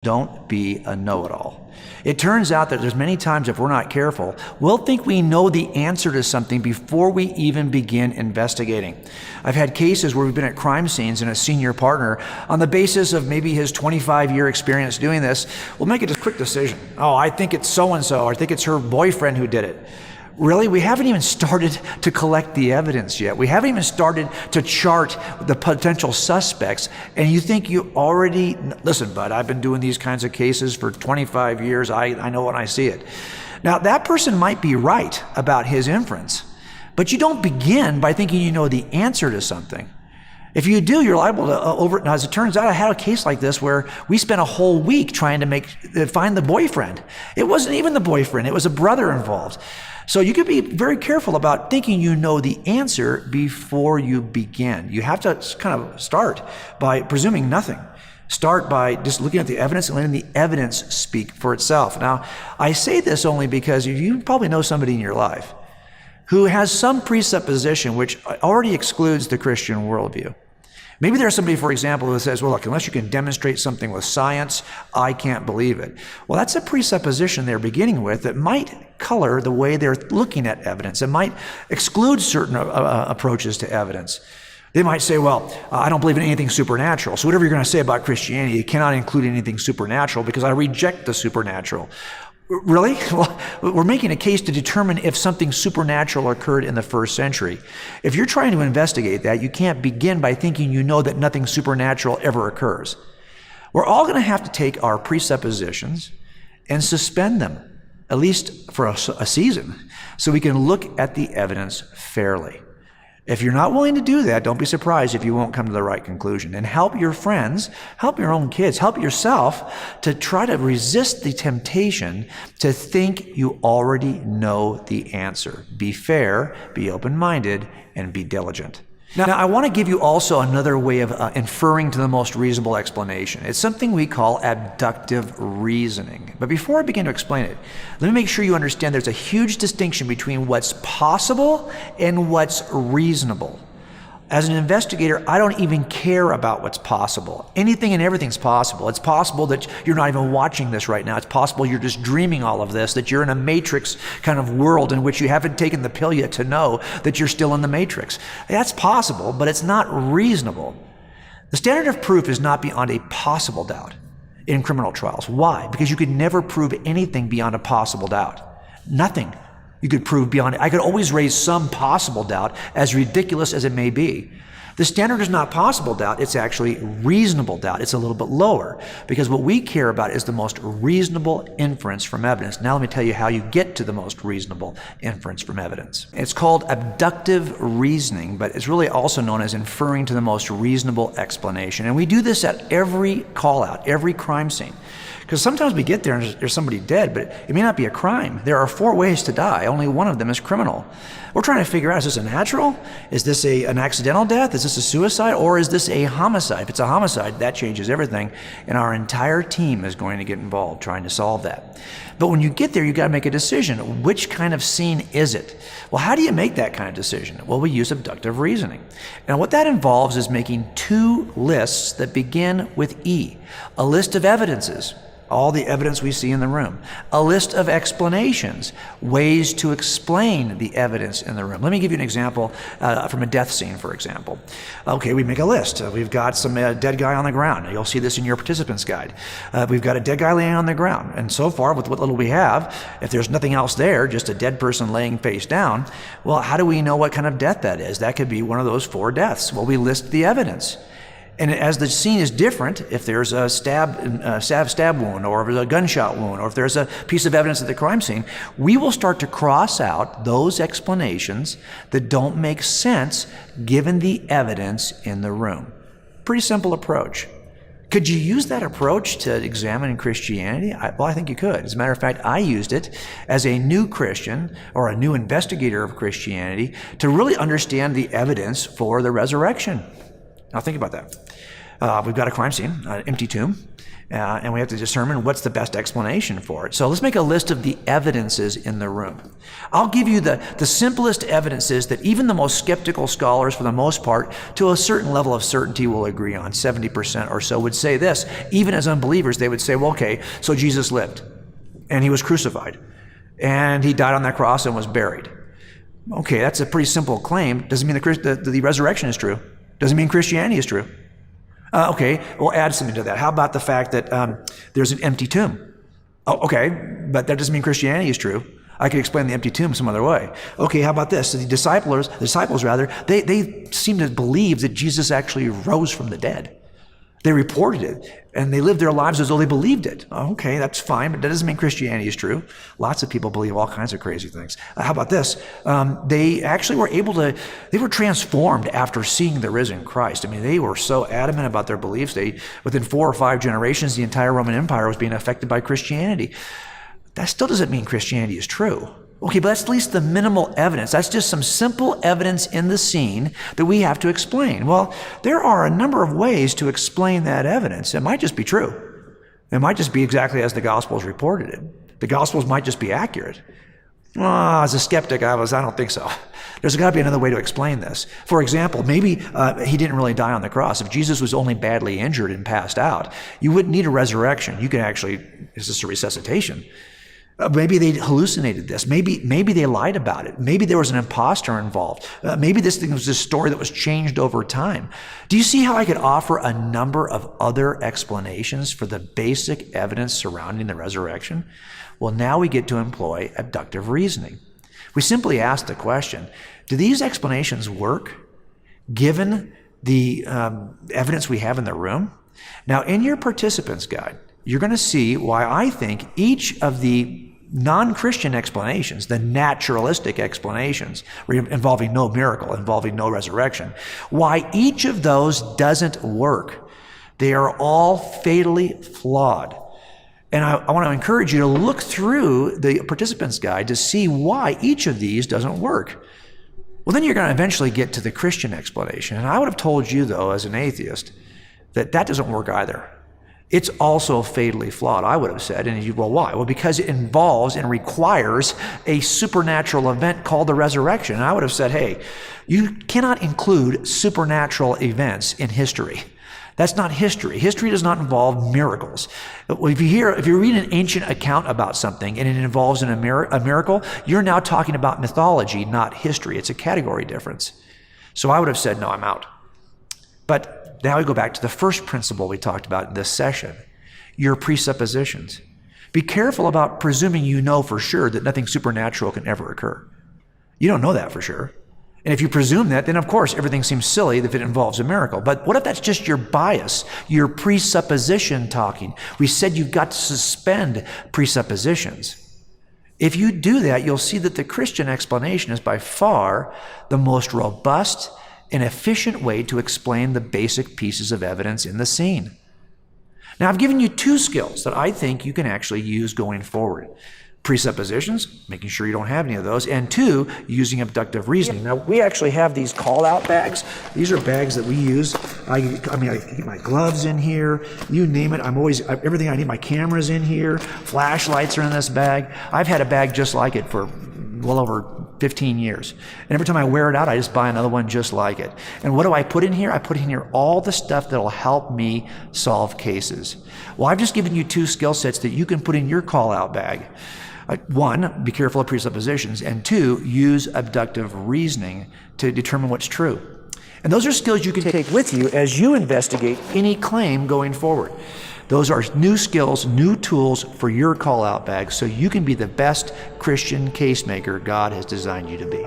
Don't be a know-it-all. It turns out that there's many times if we're not careful, we'll think we know the answer to something before we even begin investigating. I've had cases where we've been at crime scenes and a senior partner, on the basis of maybe his 25-year experience doing this, will make a quick decision. Oh, I think it's so-and-so, or I think it's her boyfriend who did it. Really? We haven't even started to collect the evidence yet. We haven't even started to chart the potential suspects, and you think you already, listen, bud, I've been doing these kinds of cases for 25 years. I know when I see it. Now, that person might be right about his inference, but you don't begin by thinking you know the answer to something. If you do, you're liable to Now, as it turns out, I had a case like this where we spent a whole week trying to find the boyfriend. It wasn't even the boyfriend. It was a brother involved. So you could be very careful about thinking you know the answer before you begin. You have to kind of start by presuming nothing. Start by just looking at the evidence and letting the evidence speak for itself. Now, I say this only because you probably know somebody in your life who has some presupposition which already excludes the Christian worldview. Maybe there's somebody, for example, who says, well, look, unless you can demonstrate something with science, I can't believe it. Well, that's a presupposition they're beginning with that might color the way they're looking at evidence. It might exclude certain approaches to evidence. They might say, well, I don't believe in anything supernatural. So whatever you're going to say about Christianity, you cannot include anything supernatural because I reject the supernatural. Really? Well, we're making a case to determine if something supernatural occurred in the first century. If you're trying to investigate that, you can't begin by thinking you know that nothing supernatural ever occurs. We're all going to have to take our presuppositions and suspend them, at least for a season, so we can look at the evidence fairly. If you're not willing to do that, don't be surprised if you won't come to the right conclusion. And help your friends, help your own kids, help yourself to try to resist the temptation to think you already know the answer. Be fair, be open-minded, and be diligent. Now, I want to give you also another way of inferring to the most reasonable explanation. It's something we call abductive reasoning. But before I begin to explain it, let me make sure you understand there's a huge distinction between what's possible and what's reasonable. As an investigator, I don't even care about what's possible. Anything and everything's possible. It's possible that you're not even watching this right now. It's possible you're just dreaming all of this, that you're in a matrix kind of world in which you haven't taken the pill yet to know that you're still in the matrix. That's possible, but it's not reasonable. The standard of proof is not beyond a possible doubt in criminal trials. Why? Because you could never prove anything beyond a possible doubt. Nothing. You could prove beyond it. I could always raise some possible doubt, as ridiculous as it may be. The standard is not possible doubt, it's actually reasonable doubt. It's a little bit lower, because what we care about is the most reasonable inference from evidence. Now let me tell you how you get to the most reasonable inference from evidence. It's called abductive reasoning, but it's really also known as inferring to the most reasonable explanation. And we do this at every call-out, every crime scene. Because sometimes we get there and there's somebody dead, but it may not be a crime. There are 4 ways to die. Only one of them is criminal. We're trying to figure out, is this a natural? Is this an accidental death? Is this a suicide? Or is this a homicide? If it's a homicide, that changes everything. And our entire team is going to get involved trying to solve that. But when you get there, you've got to make a decision. Which kind of scene is it? Well, how do you make that kind of decision? Well, we use abductive reasoning. Now, what that involves is making 2 lists that begin with E. A list of evidences. All the evidence we see in the room. A list of explanations, ways to explain the evidence in the room. Let me give you an example from a death scene, for example. Okay, we make a list. We've got some dead guy on the ground. You'll see this in your participant's guide. We've got a dead guy laying on the ground. And so far, with what little we have, if there's nothing else there, just a dead person laying face down, well, how do we know what kind of death that is? That could be one of those 4 deaths. Well, we list the evidence. And as the scene is different, if there's a stab wound, or if there's a gunshot wound, or if there's a piece of evidence at the crime scene, we will start to cross out those explanations that don't make sense given the evidence in the room. Pretty simple approach. Could you use that approach to examine Christianity? Well, I think you could. As a matter of fact, I used it as a new Christian or a new investigator of Christianity to really understand the evidence for the resurrection. Now think about that. We've got a crime scene, an empty tomb, and we have to determine what's the best explanation for it. So let's make a list of the evidences in the room. I'll give you the simplest evidences that even the most skeptical scholars, for the most part, to a certain level of certainty will agree on. 70% or so would say this. Even as unbelievers, they would say, well, okay, so Jesus lived, and he was crucified, and he died on that cross and was buried. Okay, that's a pretty simple claim. Doesn't mean the resurrection is true. Doesn't mean Christianity is true. Okay, we'll add something to that. How about the fact that there's an empty tomb? Oh, okay, but that doesn't mean Christianity is true. I could explain the empty tomb some other way. Okay, how about this? The disciples, they seem to believe that Jesus actually rose from the dead. They reported it, and they lived their lives as though they believed it. Okay, that's fine, but that doesn't mean Christianity is true. Lots of people believe all kinds of crazy things. How about this? They actually were they were transformed after seeing the risen Christ. I mean, they were so adamant about their beliefs. Within 4 or 5 generations, the entire Roman Empire was being affected by Christianity. That still doesn't mean Christianity is true. Okay, but that's at least the minimal evidence. That's just some simple evidence in the scene that we have to explain. Well, there are a number of ways to explain that evidence. It might just be true. It might just be exactly as the Gospels reported it. The Gospels might just be accurate. As a skeptic, I don't think so. There's got to be another way to explain this. For example, maybe he didn't really die on the cross. If Jesus was only badly injured and passed out, you wouldn't need a resurrection. You could actually, it's just a resuscitation. Maybe they hallucinated this. Maybe they lied about it. Maybe there was an imposter involved. Maybe this thing was a story that was changed over time. Do you see how I could offer a number of other explanations for the basic evidence surrounding the resurrection? Well, now we get to employ abductive reasoning. We simply ask the question, do these explanations work given the evidence we have in the room? Now, in your participants guide, you're going to see why I think each of the non-Christian explanations, the naturalistic explanations involving no miracle, involving no resurrection, why each of those doesn't work. They are all fatally flawed. And I want to encourage you to look through the participants guide to see why each of these doesn't work. Well, then you're going to eventually get to the Christian explanation. And I would have told you, though, as an atheist, that doesn't work either. It's also fatally flawed, I would have said. And you, well, why? Well, because it involves and requires a supernatural event called the resurrection. And I would have said, hey, you cannot include supernatural events in history. That's not history. History does not involve miracles. If you read an ancient account about something and it involves a miracle, you're now talking about mythology, not history. It's a category difference. So I would have said, no, I'm out. But now we go back to the first principle we talked about in this session, your presuppositions. Be careful about presuming you know for sure that nothing supernatural can ever occur. You don't know that for sure. And if you presume that, then of course everything seems silly if it involves a miracle. But what if that's just your bias, your presupposition talking? We said you've got to suspend presuppositions. If you do that, you'll see that the Christian explanation is by far the most robust and efficient way to explain the basic pieces of evidence in the scene. Now, I've given you 2 skills that I think you can actually use going forward. Presuppositions, making sure you don't have any of those, and 2, using abductive reasoning. Now, we actually have these call-out bags. These are bags that we use. I keep my gloves in here, you name it. Everything I need, my camera's in here, flashlights are in this bag. I've had a bag just like it for well over 15 years. And every time I wear it out, I just buy another one just like it. And what do I put in here? I put in here all the stuff that'll help me solve cases. Well, I've just given you 2 skill sets that you can put in your call-out bag. 1, be careful of presuppositions, and 2, use abductive reasoning to determine what's true. And those are skills you can take with you as you investigate any claim going forward. Those are new skills, new tools for your call-out bag so you can be the best Christian case maker God has designed you to be.